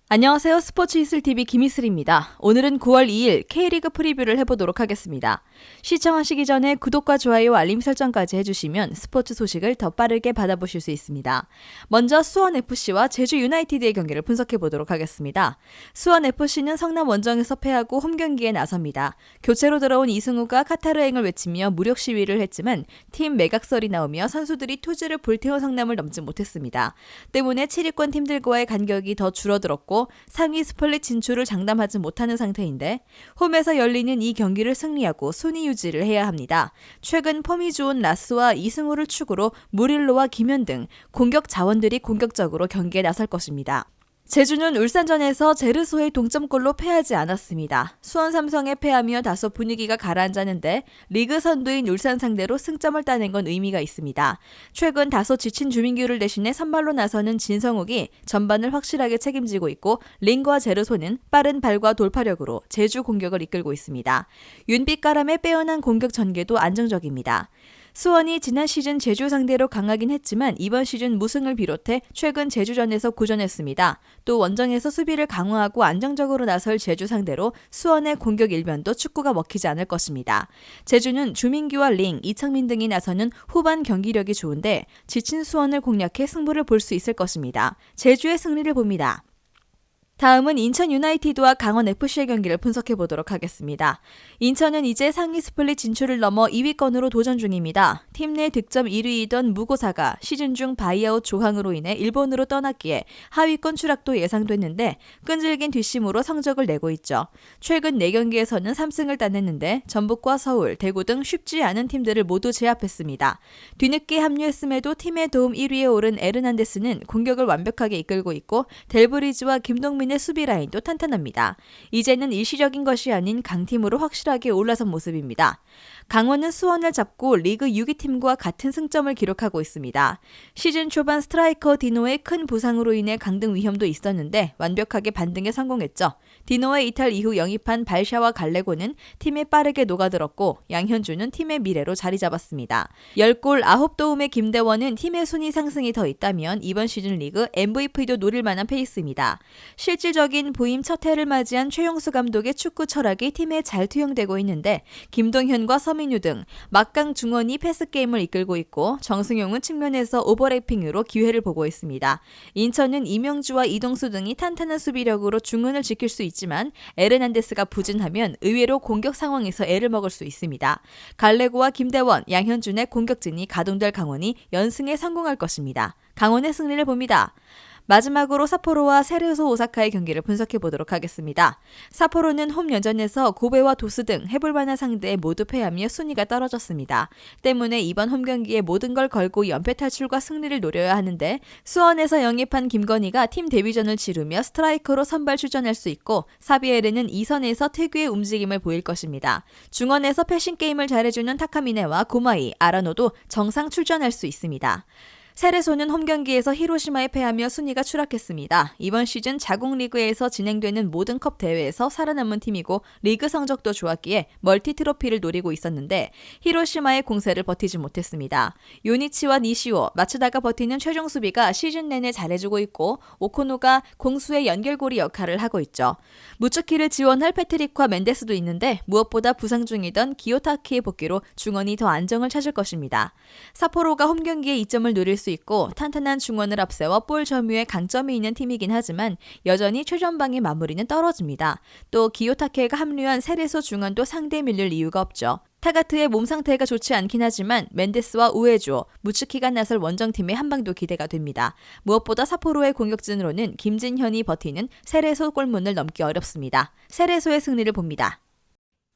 안녕하세요. 스포츠 이슬TV 김이슬입니다. 오늘은 9월 2일 K리그 프리뷰를 해보도록 하겠습니다. 시청하시기 전에 구독과 좋아요, 알림 설정까지 해주시면 스포츠 소식을 더 빠르게 받아보실 수 있습니다. 먼저 수원FC와 제주 유나이티드의 경기를 분석해보도록 하겠습니다. 수원FC는 성남 원정에서 패하고 홈경기에 나섭니다. 교체로 들어온 이승우가 카타르행을 외치며 무력 시위를 했지만 팀 매각설이 나오며 선수들이 투지를 불태운 성남을 넘지 못했습니다. 때문에 7위권 팀들과의 간격이 더 줄어들었고 상위 스플릿 진출을 장담하지 못하는 상태인데 홈에서 열리는 이 경기를 승리하고 순위 유지를 해야 합니다. 최근 폼이 좋은 라스와 이승우를 축으로 무릴로와 김현 등 공격 자원들이 공격적으로 경기에 나설 것입니다. 제주는 울산전에서 제르소의 동점골로 패하지 않았습니다. 수원 삼성에 패하며 다소 분위기가 가라앉았는데 리그 선두인 울산 상대로 승점을 따낸 건 의미가 있습니다. 최근 다소 지친 주민규를 대신해 선발로 나서는 진성욱이 전반을 확실하게 책임지고 있고 링과 제르소는 빠른 발과 돌파력으로 제주 공격을 이끌고 있습니다. 윤빛가람의 빼어난 공격 전개도 안정적입니다. 수원이 지난 시즌 제주 상대로 강하긴 했지만 이번 시즌 무승을 비롯해 최근 제주전에서 고전했습니다. 또 원정에서 수비를 강화하고 안정적으로 나설 제주 상대로 수원의 공격 일변도 축구가 먹히지 않을 것입니다. 제주는 주민규와 링, 이창민 등이 나서는 후반 경기력이 좋은데 지친 수원을 공략해 승부를 볼 수 있을 것입니다. 제주의 승리를 봅니다. 다음은 인천 유나이티드와 강원 FC의 경기를 분석해보도록 하겠습니다. 인천은 이제 상위 스플릿 진출을 넘어 2위권으로 도전 중입니다. 팀 내 득점 1위이던 무고사가 시즌 중 바이아웃 조항으로 인해 일본으로 떠났기에 하위권 추락도 예상됐는데 끈질긴 뒷심으로 성적을 내고 있죠. 최근 4경기에서는 3승을 따냈는데 전북과 서울, 대구 등 쉽지 않은 팀들을 모두 제압했습니다. 뒤늦게 합류했음에도 팀의 도움 1위에 오른 에르난데스는 공격을 완벽하게 이끌고 있고 델브리즈와 김동민 의 수비 라인도 탄탄합니다. 이제는 일시적인 것이 아닌 강팀으로 확실하게 올라선 모습입니다. 강원은 수원을 잡고 리그 6위 팀과 같은 승점을 기록하고 있습니다. 시즌 초반 스트라이커 디노의 큰 부상으로 인해 강등 위험도 있었는데 완벽하게 반등에 성공했죠. 디노의 이탈 이후 영입한 발샤와 갈레고는 팀에 빠르게 녹아들었고 양현주는 팀의 미래로 자리 잡았습니다. 10골 9도움의 김대원은 팀의 순위 상승이 더 있다면 이번 시즌 리그 MVP도 노릴 만한 페이스입니다. 실질적인 부임 첫 해를 맞이한 최용수 감독의 축구 철학이 팀에 잘 투영되고 있는데 김동현과 서민유 등 막강 중원이 패스게임을 이끌고 있고 정승용은 측면에서 오버래핑으로 기회를 보고 있습니다. 인천은 이명주와 이동수 등이 탄탄한 수비력으로 중원을 지킬 수 있지만 에르난데스가 부진하면 의외로 공격 상황에서 애를 먹을 수 있습니다. 갈레고와 김대원, 양현준의 공격진이 가동될 강원이 연승에 성공할 것입니다. 강원의 승리를 봅니다. 마지막으로 삿포로와 세레소 오사카의 경기를 분석해보도록 하겠습니다. 삿포로는 홈 연전에서 고베와 도스 등 해볼만한 상대에 모두 패하며 순위가 떨어졌습니다. 때문에 이번 홈 경기에 모든 걸 걸고 연패 탈출과 승리를 노려야 하는데 수원에서 영입한 김건희가 팀 데뷔전을 치르며 스트라이커로 선발 출전할 수 있고 사비에르는 2선에서 특유의 움직임을 보일 것입니다. 중원에서 패싱 게임을 잘해주는 타카미네와 고마이, 아라노도 정상 출전할 수 있습니다. 세레소는 홈경기에서 히로시마에 패하며 순위가 추락했습니다. 이번 시즌 자국 리그에서 진행되는 모든 컵 대회에서 살아남은 팀이고 리그 성적도 좋았기에 멀티 트로피를 노리고 있었는데 히로시마의 공세를 버티지 못했습니다. 요니치와 니시오, 마츠다가 버티는 최종 수비가 시즌 내내 잘해주고 있고 오코노가 공수의 연결고리 역할을 하고 있죠. 무츠키를 지원할 패트릭과 멘데스도 있는데 무엇보다 부상 중이던 기요타키의 복귀로 중원이 더 안정을 찾을 것입니다. 삿포로가 홈경기에 이점을 노릴 수 있고 탄탄한 중원을 앞세워 볼 점유에 강점이 있는 팀이긴 하지만 여전히 최전방의 마무리는 떨어집니다. 또 기요타케가 합류한 세레소 중원도 상대에 밀릴 이유가 없죠. 타가트의 몸 상태가 좋지 않긴 하지만 멘데스와 우에조, 무츠키가 나설 원정팀의 한방도 기대가 됩니다. 무엇보다 삿포로의 공격진으로는 김진현이 버티는 세레소 골문을 넘기 어렵습니다. 세레소의 승리를 봅니다.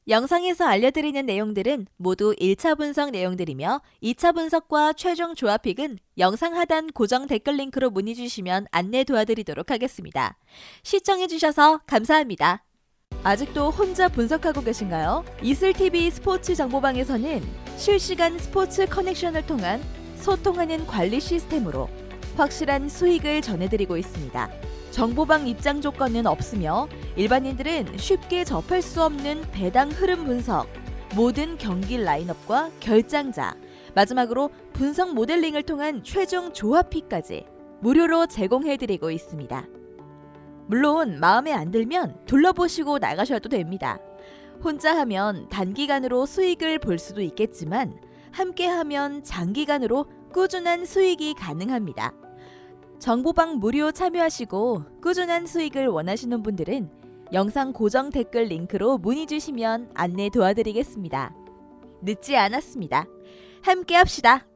영상에서 알려드리는 내용들은 모두 1차 분석 내용들이며 2차 분석과 최종 조합픽은 영상 하단 고정 댓글 링크로 문의 주시면 안내 도와드리도록 하겠습니다. 시청해주셔서 감사합니다. 아직도 혼자 분석하고 계신가요? 이슬TV 스포츠 정보방에서는 실시간 스포츠 커넥션을 통한 소통하는 관리 시스템으로 확실한 수익을 전해드리고 있습니다. 정보방 입장 조건은 없으며 일반인들은 쉽게 접할 수 없는 배당 흐름 분석, 모든 경기 라인업과 결장자, 마지막으로 분석 모델링을 통한 최종 조합픽까지 무료로 제공해드리고 있습니다. 물론 마음에 안 들면 둘러보시고 나가셔도 됩니다. 혼자 하면 단기간으로 수익을 볼 수도 있겠지만 함께 하면 장기간으로 꾸준한 수익이 가능합니다. 정보방 무료 참여하시고 꾸준한 수익을 원하시는 분들은 영상 고정 댓글 링크로 문의 주시면 안내 도와드리겠습니다. 늦지 않았습니다. 함께 합시다.